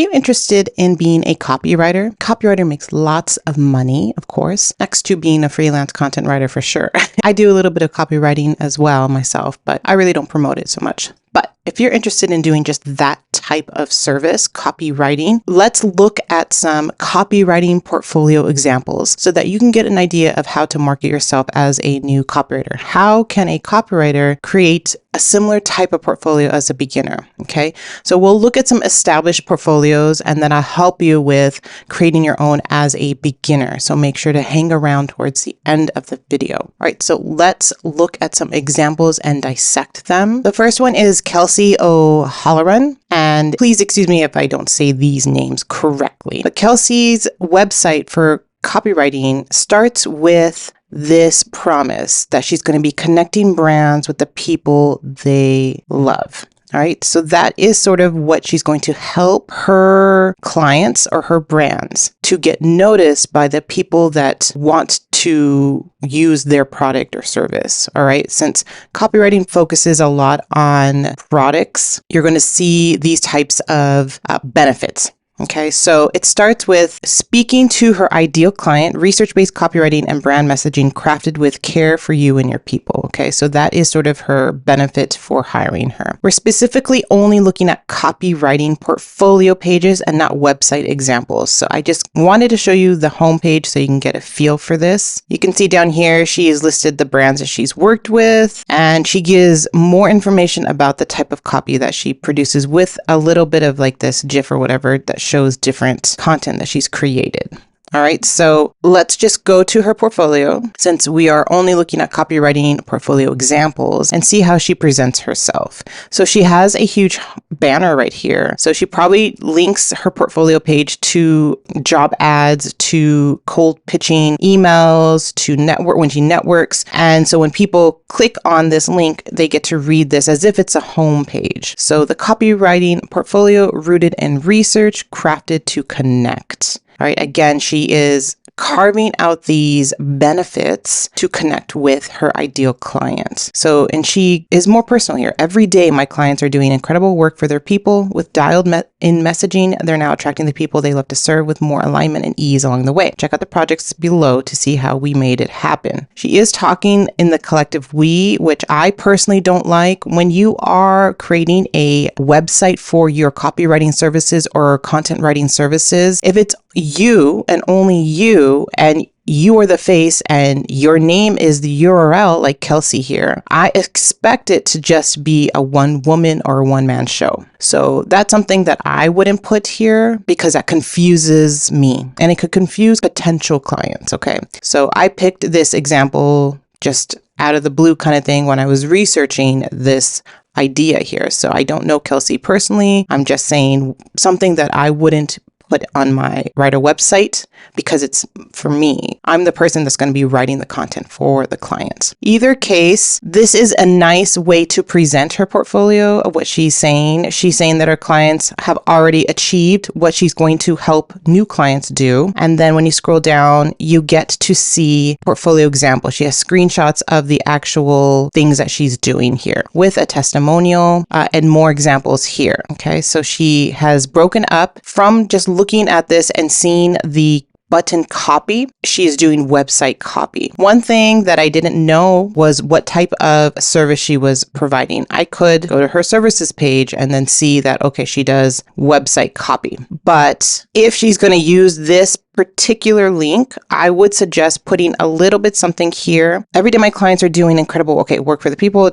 Are you interested in being a copywriter? Copywriter makes lots of money, of course, next to being a freelance content writer for sure. I do a little bit of copywriting as well myself, but I really don't promote it so much. But if you're interested in doing just that type of service, copywriting, let's look at some copywriting portfolio examples so that you can get an idea of how to market yourself as a new copywriter. How can a copywriter create a similar type of portfolio as a beginner? Okay, so we'll look at some established portfolios and then I'll help you with creating your own as a beginner. So make sure to hang around towards the end of the video. All right, so let's look at some examples and dissect them. The first one is Kelsey OHanlon. And please excuse me if I don't say these names correctly. But Kelsey's website for copywriting starts with this promise that she's going to be connecting brands with the people they love. All right, so that is sort of what she's going to help her clients or her brands to get noticed by the people that want to use their product or service. All right, since copywriting focuses a lot on products, you're going to see these types of benefits. Okay, so it starts with speaking to her ideal client, research-based copywriting and brand messaging crafted with care for you and your people. Okay, so that is sort of her benefit for hiring her. We're specifically only looking at copywriting portfolio pages and not website examples. So I just wanted to show you the homepage so you can get a feel for this. You can see down here, she has listed the brands that she's worked with, and she gives more information about the type of copy that she produces with a little bit of like this GIF or whatever that shows different content that she's created. All right, so let's just go to her portfolio since we are only looking at copywriting portfolio examples and see how she presents herself. So she has a huge banner right here. So she probably links her portfolio page to job ads, to cold pitching emails, to network when she networks. And so when people click on this link, they get to read this as if it's a home page. So the copywriting portfolio rooted in research, crafted to connect. All right, again, she is carving out these benefits to connect with her ideal clients. So, and she is more personal here. Every day, my clients are doing incredible work for their people with dialed in messaging. They're now attracting the people they love to serve with more alignment and ease along the way. Check out the projects below to see how we made it happen. She is talking in the collective we, which I personally don't like. When you are creating a website for your copywriting services or content writing services, if it's you and only you, and you are the face and your name is the URL like Kelsey here, I expect it to just be a one woman or one man show. So that's something that I wouldn't put here because that confuses me and it could confuse potential clients. Okay. So I picked this example just out of the blue kind of thing when I was researching this idea here. So I don't know Kelsey personally. I'm just saying something that I wouldn't put on my writer website because it's for me. I'm the person that's going to be writing the content for the clients. Either case, this is a nice way to present her portfolio of what she's saying. She's saying that her clients have already achieved what she's going to help new clients do. And then when you scroll down, you get to see portfolio examples. She has screenshots of the actual things that she's doing here with a testimonial and more examples here. Okay, so she has broken up from just looking at this and seeing the button copy, she is doing website copy. One thing that I didn't know was what type of service she was providing. I could go to her services page and then see that, okay, she does website copy. But if she's going to use this particular link, I would suggest putting a little bit something here. Every day my clients are doing incredible, work for the people.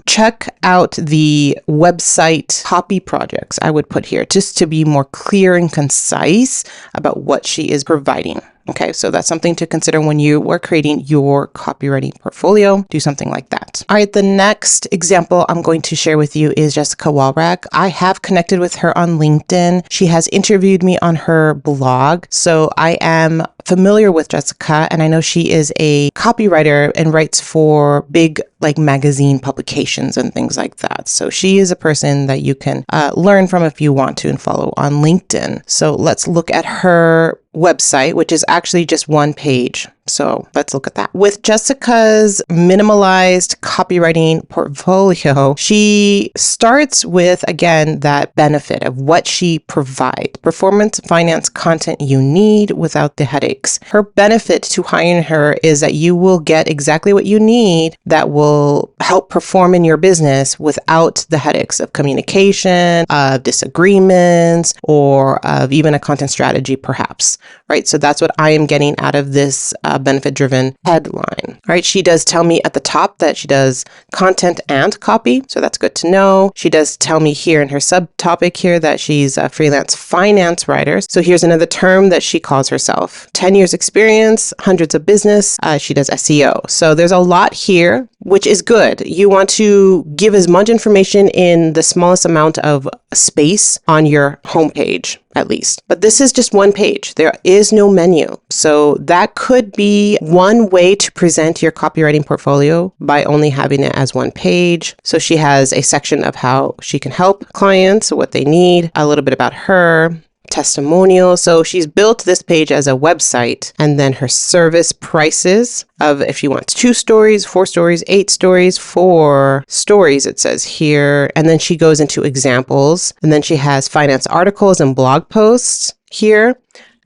Check out the website copy projects I would put here just to be more clear and concise about what she is providing. Okay, so that's something to consider when you are creating your copywriting portfolio. Do something like that. All right, the next example I'm going to share with you is Jessica Walrack. I have connected with her on LinkedIn. She has interviewed me on her blog. So I am familiar with Jessica, and I know she is a copywriter and writes for big magazine publications and things like that. So she is a person that you can learn from if you want to and follow on LinkedIn. So let's look at her website, which is actually just one page. So let's look at that. With Jessica's minimalized copywriting portfolio, she starts with, again, that benefit of what she provides. Performance finance content you need without the headaches. Her benefit to hiring her is that you will get exactly what you need that will help perform in your business without the headaches of communication, of disagreements, or of even a content strategy, perhaps, right? So that's what I am getting out of this benefit-driven headline, right? She does tell me at the top that she does content and copy, so that's good to know. She does tell me here in her subtopic here that she's a freelance finance writer. So here's another term that she calls herself. 10 years experience, hundreds of business. She does SEO. So there's a lot here, which is good. You want to give as much information in the smallest amount of space on your homepage, at least. But this is just one page. There is no menu. So that could be one way to present your copywriting portfolio by only having it as one page. So she has a section of how she can help clients, what they need, a little bit about her, testimonial. So she's built this page as a website, and then her service prices of if she wants 2 stories, 4 stories, 8 stories, 4 stories, it says here. And then she goes into examples, and then she has finance articles and blog posts here.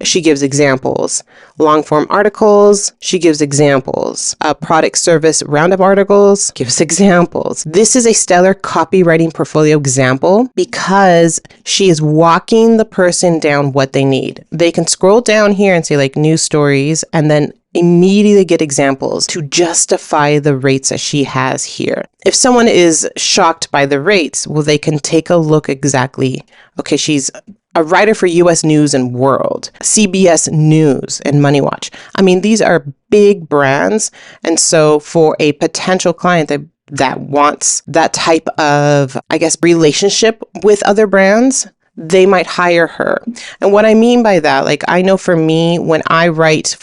She gives examples. Long form articles, she gives examples. Product service roundup articles, gives examples. This is a stellar copywriting portfolio example because she is walking the person down what they need. They can scroll down here and say like news stories and then immediately get examples to justify the rates that she has here. If someone is shocked by the rates, well, they can take a look exactly. Okay, she's a writer for U.S. News and World, CBS News, and Money Watch. I mean, these are big brands. And so for a potential client that wants that type of, I guess, relationship with other brands, they might hire her. And what I mean by that, like I know for me, when I wrote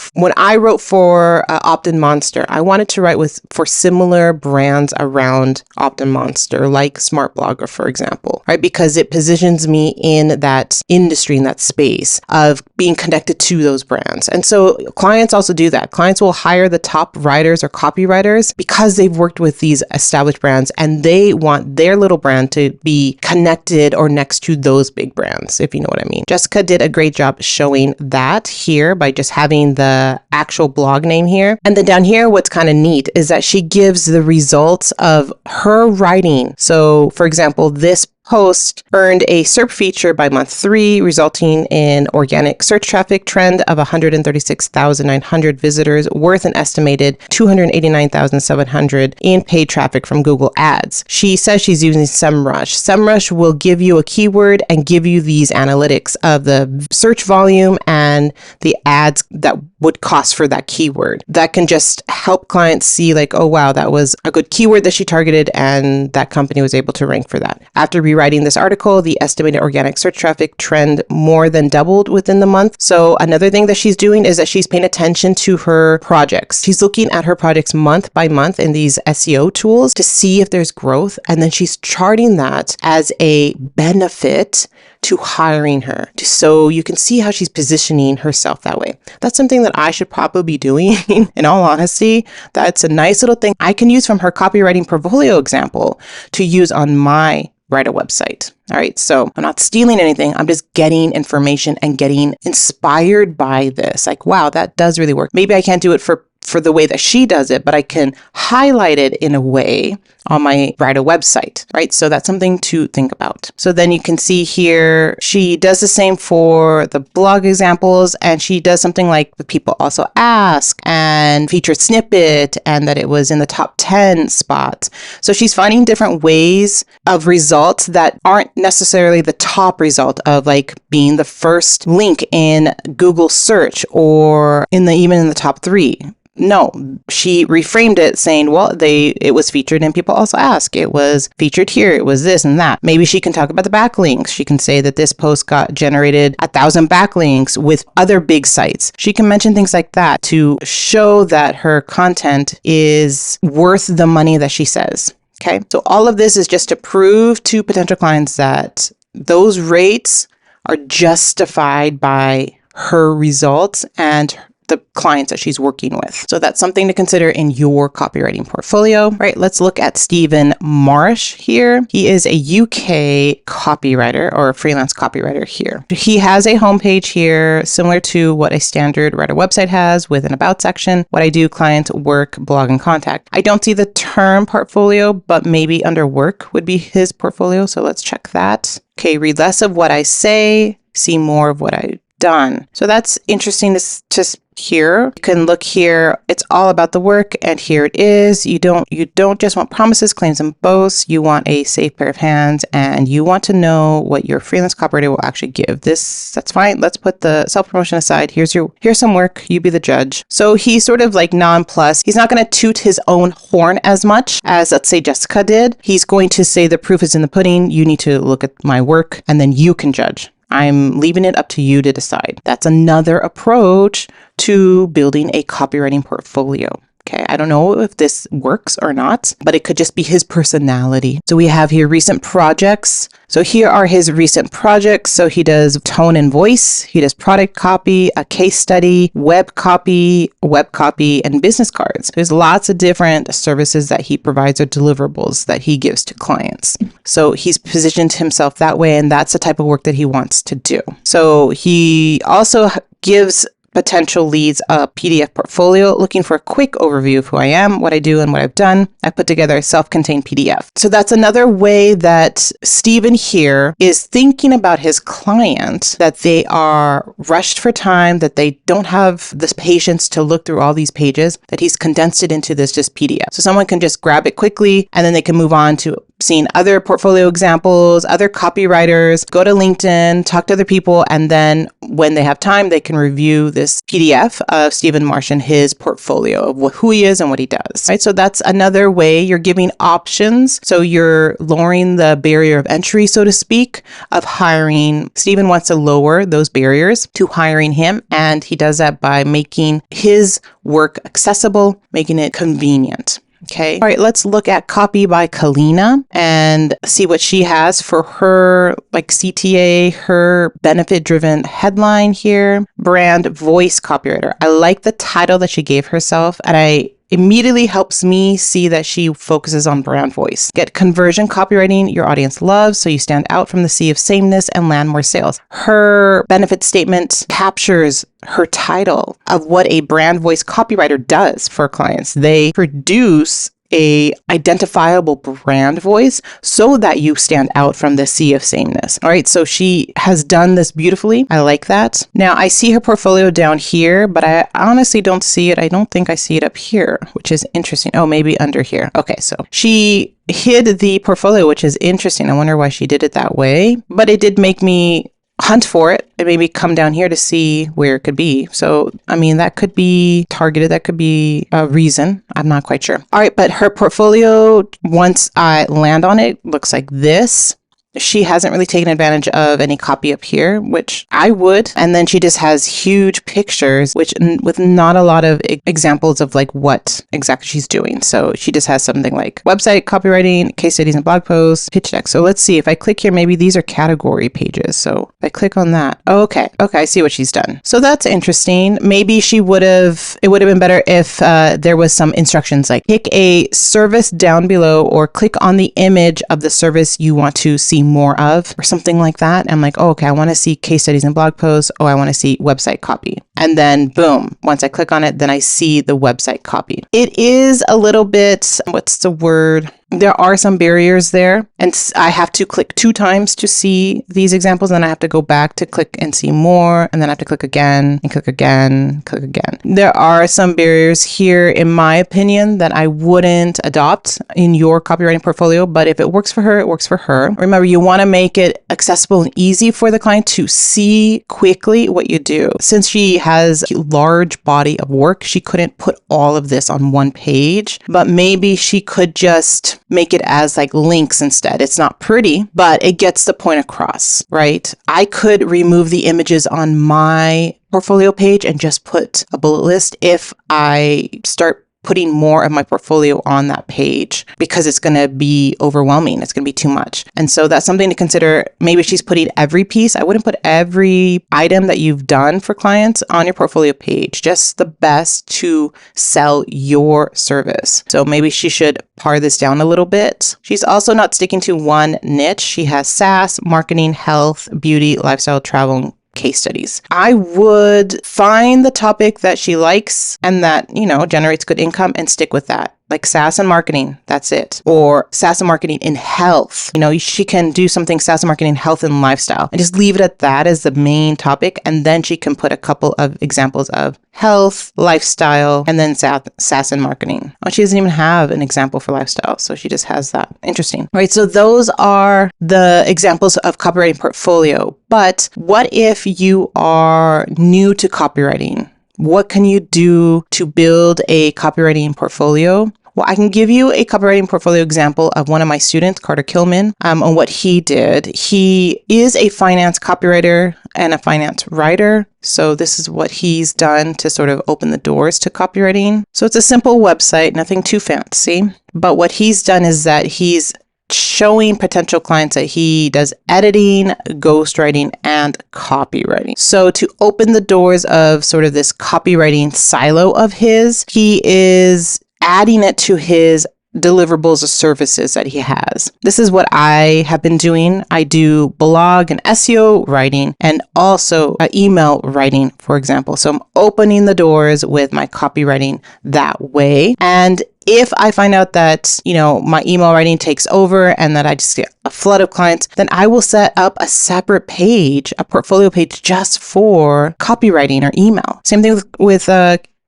for Opt-in Monster, I wanted to write for similar brands around Opt-in Monster, like Smart Blogger, for example, right? Because it positions me in that industry, in that space of being connected to those brands. And so clients also do that. Clients will hire the top writers or copywriters because they've worked with these established brands and they want their little brand to be connected or next to those big brands, if you know what I mean. Jessica did a great job showing that here by just having the actual blog name here. And then down here, what's kind of neat is that she gives the results of her writing. So for example, this post earned a SERP feature by month 3, resulting in organic search traffic trend of 136,900 visitors, worth an estimated 289,700 in paid traffic from Google Ads. She says she's using SEMrush. SEMrush will give you a keyword and give you these analytics of the search volume and the ads that would cost for that keyword. That can just help clients see like, oh wow, that was a good keyword that she targeted and that company was able to rank for that. After rewriting this article, the estimated organic search traffic trend more than doubled within the month. So another thing that she's doing is that she's paying attention to her projects. She's looking at her projects month by month in these SEO tools to see if there's growth. And then she's charting that as a benefit to hiring her. So you can see how she's positioning herself that way. That's something that I should probably be doing in all honesty. That's a nice little thing I can use from her copywriting portfolio example to use on my write a website. All right. So I'm not stealing anything. I'm just getting information and getting inspired by this. Like, wow, that does really work. Maybe I can't do it for the way that she does it, but I can highlight it in a way on my write a website, right? So that's something to think about. So then you can see here, she does the same for the blog examples, and she does something like the people also ask and featured snippet, and that it was in the top 10 spots. So she's finding different ways of results that aren't necessarily the top result of like being the first link in Google search or even in the top 3. No, she reframed it saying, well, it was featured and people also ask. It was featured here. It was this and that. Maybe she can talk about the backlinks. She can say that this post got generated 1,000 backlinks with other big sites. She can mention things like that to show that her content is worth the money that she says. Okay. So all of this is just to prove to potential clients that those rates are justified by her results and the clients that she's working with. So that's something to consider in your copywriting portfolio. All right, let's look at Stephen Marsh here. He is a UK copywriter or a freelance copywriter here. He has a homepage here similar to what a standard writer website has with an about section. What I do, client, work, blog, and contact. I don't see the term portfolio, but maybe under work would be his portfolio. So let's check that. Okay, read less of what I say, see more of what I've done. So that's interesting to just hear. You can look here. It's all about the work, and here it is. You don't just want promises, claims, and boasts. You want a safe pair of hands, and you want to know what your freelance copywriter will actually give. That's fine. Let's put the self-promotion aside. Here's some work. You be the judge. So he's sort of like nonplussed. He's not going to toot his own horn as much as, let's say, Jessica did. He's going to say the proof is in the pudding. You need to look at my work, and then you can judge. I'm leaving it up to you to decide. That's another approach to building a copywriting portfolio. Okay, I don't know if this works or not, but it could just be his personality. So we have here recent projects. So here are his recent projects. So he does tone and voice. He does product copy, a case study, web copy, and business cards. There's lots of different services that he provides or deliverables that he gives to clients. So he's positioned himself that way, and that's the type of work that he wants to do. So he also gives potential leads a PDF portfolio. Looking for a quick overview of who I am, what I do, and what I've done, I put together a self-contained PDF. So that's another way that Stephen here is thinking about his client, that they are rushed for time, that they don't have this patience to look through all these pages, that he's condensed it into this just PDF. So someone can just grab it quickly, and then they can move on to seeing other portfolio examples, other copywriters, go to LinkedIn, talk to other people, and then when they have time, they can review this PDF of Stephen Marsh and his portfolio of who he is and what he does, right? So that's another way you're giving options. So you're lowering the barrier of entry, so to speak, of hiring. Stephen wants to lower those barriers to hiring him, and he does that by making his work accessible, making it convenient. Okay. All right. Let's look at Copy by Kina and see what she has for her like CTA, her benefit-driven headline here. Brand voice copywriter. I like the title that she gave herself, and immediately helps me see that she focuses on brand voice. Get conversion copywriting your audience loves, so you stand out from the sea of sameness and land more sales. Her benefit statement captures her title of what a brand voice copywriter does for clients. They produce a identifiable brand voice so that you stand out from the sea of sameness. All right. So she has done this beautifully. I like that. Now I see her portfolio down here, but I honestly don't see it. I don't think I see it up here, which is interesting. Oh, maybe under here. Okay. So she hid the portfolio, which is interesting. I wonder why she did it that way, but it did make me hunt for it and maybe come down here to see where it could be. So, I mean, that could be targeted. That could be a reason. I'm not quite sure. All right. But her portfolio, once I land on it, looks like this. She hasn't really taken advantage of any copy up here, which I would. And then she just has huge pictures, which with not a lot of examples of like what exactly she's doing. So she just has something like website, copywriting, case studies and blog posts, pitch deck. So let's see if I click here, maybe these are category pages. So if I click on that. Oh, okay. Okay. I see what she's done. So that's interesting. Maybe it would have been better if there was some instructions like pick a service down below or click on the image of the service you want to see more of or something like that. I'm like, oh, okay, I want to see case studies and blog posts. Oh, I want to see website copy. And then boom, once I click on it, then I see the website copy. It is a little bit, what's the word? There are some barriers there, and I have to click 2 times to see these examples. Then I have to go back to click and see more, and then I have to click again and click again, click again. There are some barriers here, in my opinion, that I wouldn't adopt in your copywriting portfolio, but if it works for her, it works for her. Remember, you want to make it accessible and easy for the client to see quickly what you do. Since she has a large body of work, she couldn't put all of this on one page, but maybe she could just make it as like links instead. It's not pretty, but it gets the point across, right? I could remove the images on my portfolio page and just put a bullet list if I start putting more of my portfolio on that page because it's going to be overwhelming. It's going to be too much. And so that's something to consider. Maybe she's putting every piece. I wouldn't put every item that you've done for clients on your portfolio page, just the best to sell your service. So maybe she should pare this down a little bit. She's also not sticking to one niche. She has SaaS, marketing, health, beauty, lifestyle, travel, case studies. I would find the topic that she likes and that, generates good income and stick with that. Like SaaS and marketing, that's it. Or SaaS and marketing in health. She can do something SaaS and marketing, health and lifestyle, and just leave it at that as the main topic. And then she can put a couple of examples of health, lifestyle, and then SaaS and marketing. Oh, she doesn't even have an example for lifestyle. So she just has that. Interesting. All right. So those are the examples of copywriting portfolio. But what if you are new to copywriting? What can you do to build a copywriting portfolio? Well, I can give you a copywriting portfolio example of one of my students, Carter Kilman, on what he did. He is a finance copywriter and a finance writer. So this is what he's done to sort of open the doors to copywriting. So it's a simple website, nothing too fancy. But what he's done is that he's showing potential clients that he does editing, ghostwriting, and copywriting. So to open the doors of sort of this copywriting silo of his, he is adding it to his deliverables or services that he has. This is what I have been doing. I do blog and SEO writing and also email writing, for example. So I'm opening the doors with my copywriting that way. And if I find out that, my email writing takes over and that I just get a flood of clients, then I will set up a separate page, a portfolio page just for copywriting or email. Same thing with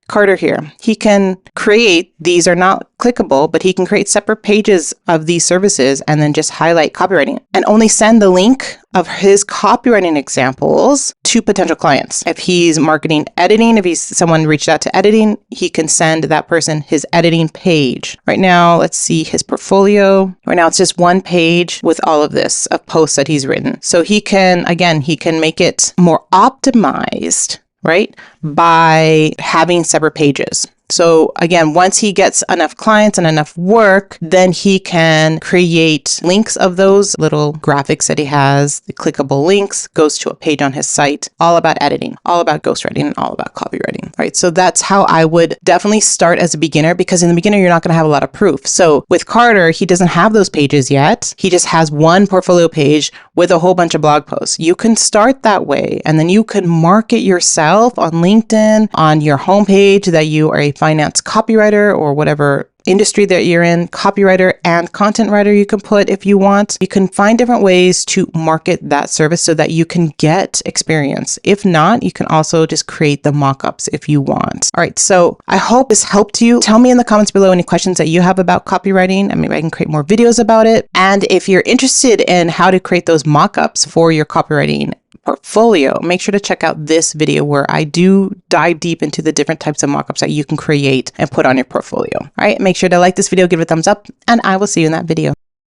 Carter here. He can create, these are not clickable, but he can create separate pages of these services and then just highlight copywriting and only send the link of his copywriting examples to potential clients. If he's marketing editing, if someone reached out to editing, he can send that person his editing page. Right now, let's see his portfolio. Right now, it's just one page with all of this of posts that he's written. So he can make it more optimized, right, by having separate pages. So again, once he gets enough clients and enough work, then he can create links of those little graphics that he has, the clickable links, goes to a page on his site, all about editing, all about ghostwriting, and all about copywriting, right? So that's how I would definitely start as a beginner, because in the beginner, you're not going to have a lot of proof. So with Carter, he doesn't have those pages yet. He just has one portfolio page with a whole bunch of blog posts. You can start that way, and then you can market yourself on LinkedIn, on your homepage, that you are a finance copywriter or whatever industry that you're in, copywriter and content writer you can put if you want. You can find different ways to market that service so that you can get experience. If not, you can also just create the mock-ups if you want. All right, so I hope this helped you. Tell me in the comments below any questions that you have about copywriting, and maybe I can create more videos about it. And if you're interested in how to create those mock-ups for your copywriting portfolio, make sure to check out this video where I do dive deep into the different types of mockups that you can create and put on your portfolio. All right, make sure to like this video, give it a thumbs up, and I will see you in that video.